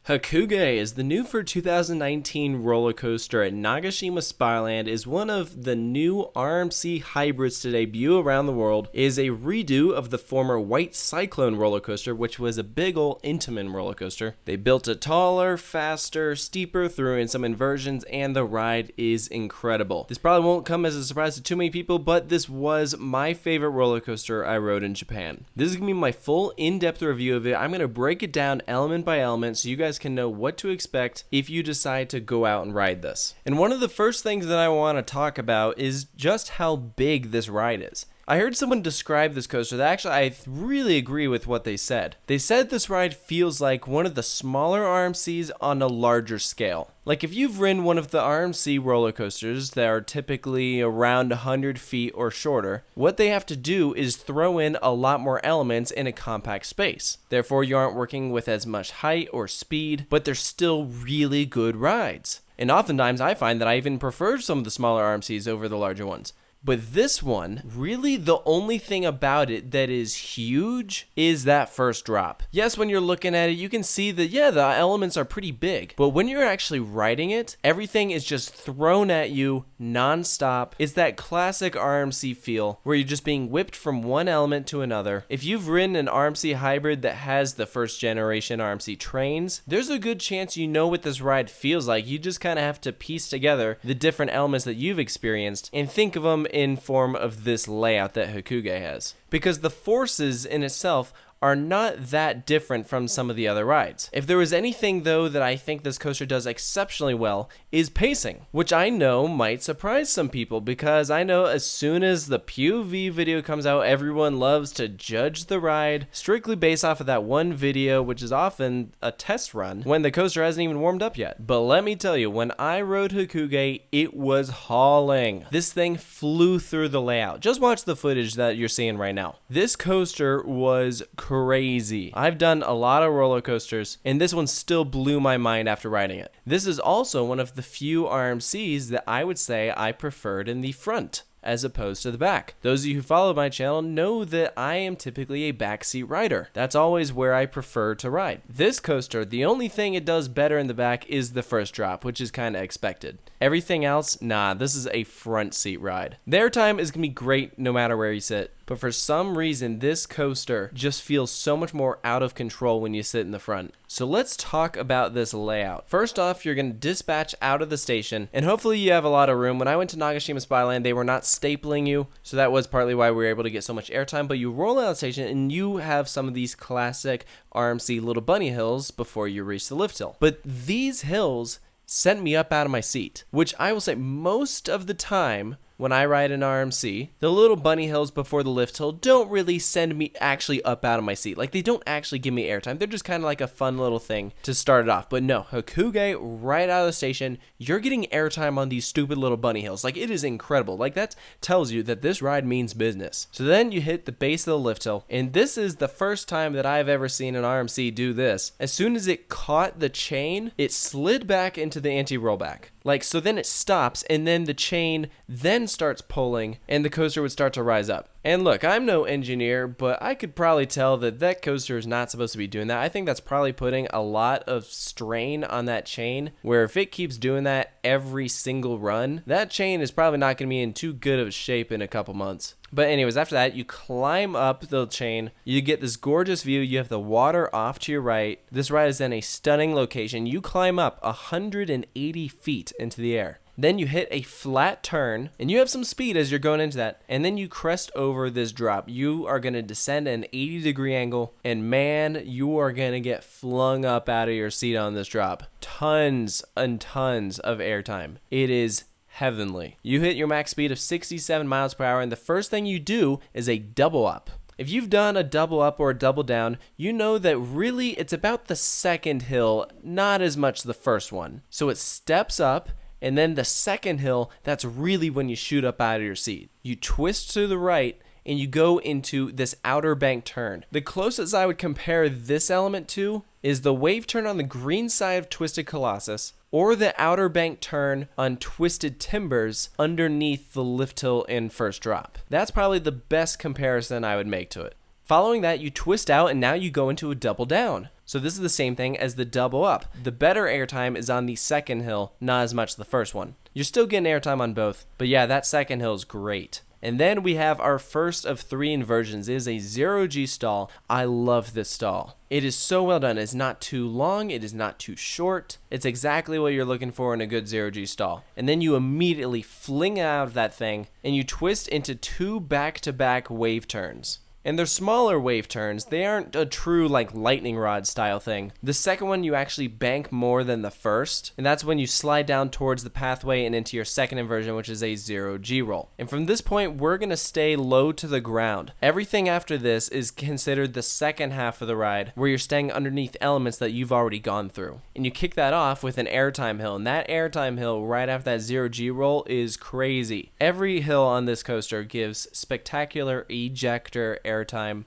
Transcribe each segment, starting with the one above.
Hakugei is the new for 2019 roller coaster at Nagashima Spa Land. Is one of the new RMC hybrids to debut around the world. It is a redo of the former White Cyclone roller coaster, which was a big ol' Intamin roller coaster. They built it taller, faster, steeper, threw in some inversions, and the ride is incredible. This probably won't come as a surprise to too many people, but this was my favorite roller coaster I rode in Japan. This is going to be my full in-depth review of it. I'm going to break it down element by element so you guys can know what to expect if you decide to go out and ride this. And one of the first things that I want to talk about is just how big this ride is. I heard someone describe this coaster that actually I really agree with what they said. They said this ride feels like one of the smaller RMCs on a larger scale. Like if you've ridden one of the RMC roller coasters that are typically around 100 feet or shorter, what they have to do is throw in a lot more elements in a compact space. Therefore, you aren't working with as much height or speed, but they're still really good rides. And oftentimes I find that I even prefer some of the smaller RMCs over the larger ones. But this one, really the only thing about it that is huge is that first drop. Yes, when you're looking at it, you can see that, yeah, the elements are pretty big. But when you're actually riding it, everything is just thrown at you non-stop. It's that classic RMC feel where you're just being whipped from one element to another. If you've ridden an RMC hybrid that has the first generation RMC trains, there's a good chance you know what this ride feels like. You just kind of have to piece together the different elements that you've experienced and think of them in form of this layout that Hakugei has. Because the forces in itself are not that different from some of the other rides. If there was anything though that I think this coaster does exceptionally well is pacing, which I know might surprise some people because I know as soon as the POV video comes out, everyone loves to judge the ride strictly based off of that one video, which is often a test run when the coaster hasn't even warmed up yet. But let me tell you, when I rode Hakugei, it was hauling. This thing flew through the layout. Just watch the footage that you're seeing right now. This coaster was crazy. I've done a lot of roller coasters and this one still blew my mind after riding it. This is also one of the few RMCs that I would say I preferred in the front as opposed to the back. Those of you who follow my channel know that I am typically a backseat rider. That's always where I prefer to ride. This coaster, the only thing it does better in the back is the first drop, which is kind of expected. Everything else, nah, this is a front seat ride. The airtime is gonna be great no matter where you sit, but for some reason, this coaster just feels so much more out of control when you sit in the front. So let's talk about this layout. First off, you're gonna dispatch out of the station, and hopefully you have a lot of room. When I went to Nagashima Spa Land, they were not stapling you, so that was partly why we were able to get so much airtime, but you roll out of the station and you have some of these classic RMC little bunny hills before you reach the lift hill. But these hills sent me up out of my seat, which I will say most of the time when I ride an RMC, the little bunny hills before the lift hill don't really send me actually up out of my seat. Like they don't actually give me airtime. They're just kind of like a fun little thing to start it off. But no, Hakugei right out of the station, you're getting airtime on these stupid little bunny hills. Like it is incredible. Like that tells you that this ride means business. So then you hit the base of the lift hill, and this is the first time that I've ever seen an RMC do this. As soon as it caught the chain, it slid back into the anti-rollback. Like, so then it stops, and then the chain then starts pulling, and the coaster would start to rise up. And look, I'm no engineer, but I could probably tell that that coaster is not supposed to be doing that. I think that's probably putting a lot of strain on that chain, where if it keeps doing that every single run, that chain is probably not going to be in too good of shape in a couple months. But anyways, after that, you climb up the chain, you get this gorgeous view, you have the water off to your right. This ride is in a stunning location. You climb up 180 feet into the air. Then you hit a flat turn, and you have some speed as you're going into that, and then you crest over this drop. You are going to descend at an 80-degree angle, and man, you are going to get flung up out of your seat on this drop. Tons and tons of airtime. It is heavenly. You hit your max speed of 67 miles per hour, and the first thing you do is a double up. If you've done a double up or a double down, you know that really it's about the second hill, not as much the first one. So it steps up, and then the second hill, that's really when you shoot up out of your seat. You twist to the right, and you go into this outer bank turn. The closest I would compare this element to is the wave turn on the green side of Twisted Colossus, or the outer bank turn on Twisted Timbers underneath the lift hill in first drop. That's probably the best comparison I would make to it. Following that, you twist out and now you go into a double down. So this is the same thing as the double up. The better airtime is on the second hill, not as much the first one. You're still getting airtime on both, but yeah, that second hill is great. And then we have our first of 3 inversions. It is a 0G stall. I love this stall. It is so well done. It's not too long. It is not too short. It's exactly what you're looking for in a good 0G stall. And then you immediately fling out of that thing and you twist into 2 back-to-back wave turns. And they're smaller wave turns. They aren't a true like lightning rod style thing. The second one you actually bank more than the first, and that's when you slide down towards the pathway and into your second inversion, which is a 0G roll. And from this point, we're gonna stay low to the ground. Everything after this is considered the second half of the ride, where you're staying underneath elements that you've already gone through. And you kick that off with an airtime hill, and that airtime hill right after that 0G roll is crazy. Every hill on this coaster gives spectacular ejector airtime.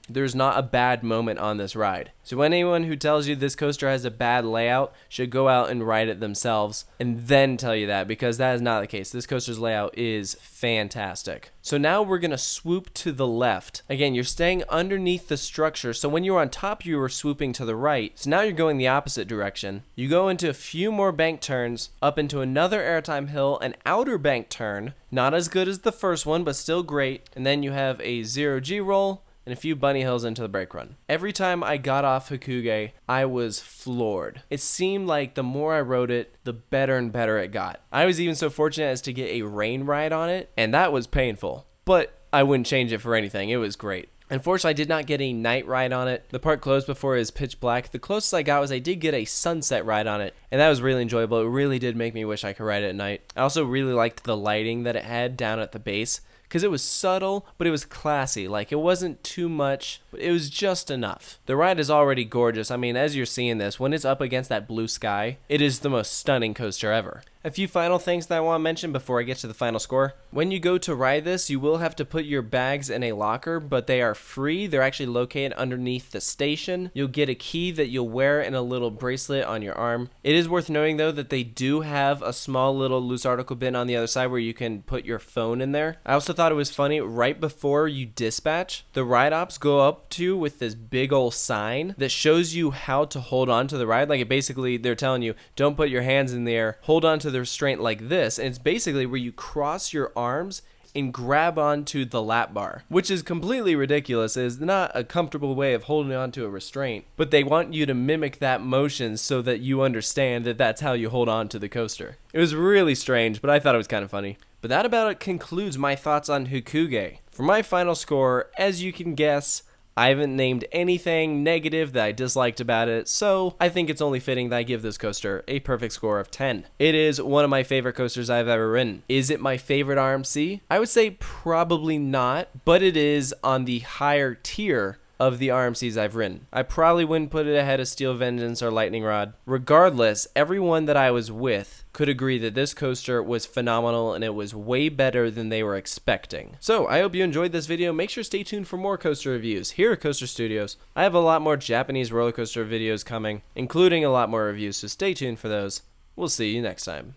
There's not a bad moment on this ride. So anyone who tells you this coaster has a bad layout should go out and ride it themselves and then tell you that, because that is not the case. This coaster's layout is fantastic. So now we're going to swoop to the left. Again, you're staying underneath the structure. So when you were on top, you were swooping to the right. So now you're going the opposite direction. You go into a few more bank turns, up into another airtime hill, an outer bank turn. Not as good as the first one, but still great. And then you have a 0G roll and a few bunny hills into the brake run. Every time I got off Hakugei, I was floored. It seemed like the more I rode it, the better and better it got. I was even so fortunate as to get a rain ride on it, and that was painful. But I wouldn't change it for anything. It was great. Unfortunately, I did not get a night ride on it. The part closed before it was pitch black. The closest I got was I did get a sunset ride on it, and that was really enjoyable. It really did make me wish I could ride it at night. I also really liked the lighting that it had down at the base, because it was subtle, but it was classy. Like, it wasn't too much, but it was just enough. The ride is already gorgeous. I mean, as you're seeing this, when it's up against that blue sky, it is the most stunning coaster ever. A few final things that I want to mention before I get to the final score. When you go to ride this, you will have to put your bags in a locker, but they are free. They're actually located underneath the station. You'll get a key that you'll wear in a little bracelet on your arm. It is worth knowing, though, that they do have a small little loose article bin on the other side where you can put your phone in there. I also thought it was funny, right before you dispatch, the ride ops go up to you with this big old sign that shows you how to hold on to the ride. Like, it basically, they're telling you, don't put your hands in the air, hold on to the restraint like this, and it's basically where you cross your arms and grab onto the lap bar, which is completely ridiculous. It is not a comfortable way of holding onto a restraint, but they want you to mimic that motion so that you understand that that's how you hold on to the coaster. It was really strange, but I thought it was kind of funny. But that about concludes my thoughts on Hakugei. For my final score, as you can guess, I haven't named anything negative that I disliked about it, so I think it's only fitting that I give this coaster a perfect score of 10. It is one of my favorite coasters I've ever ridden. Is it my favorite RMC? I would say probably not, but it is on the higher tier of the RMCs I've ridden. I probably wouldn't put it ahead of Steel Vengeance or Lightning Rod. Regardless, everyone that I was with could agree that this coaster was phenomenal and it was way better than they were expecting. So I hope you enjoyed this video. Make sure to stay tuned for more coaster reviews here at Coaster Studios. I have a lot more Japanese roller coaster videos coming, including a lot more reviews, so stay tuned for those. We'll see you next time.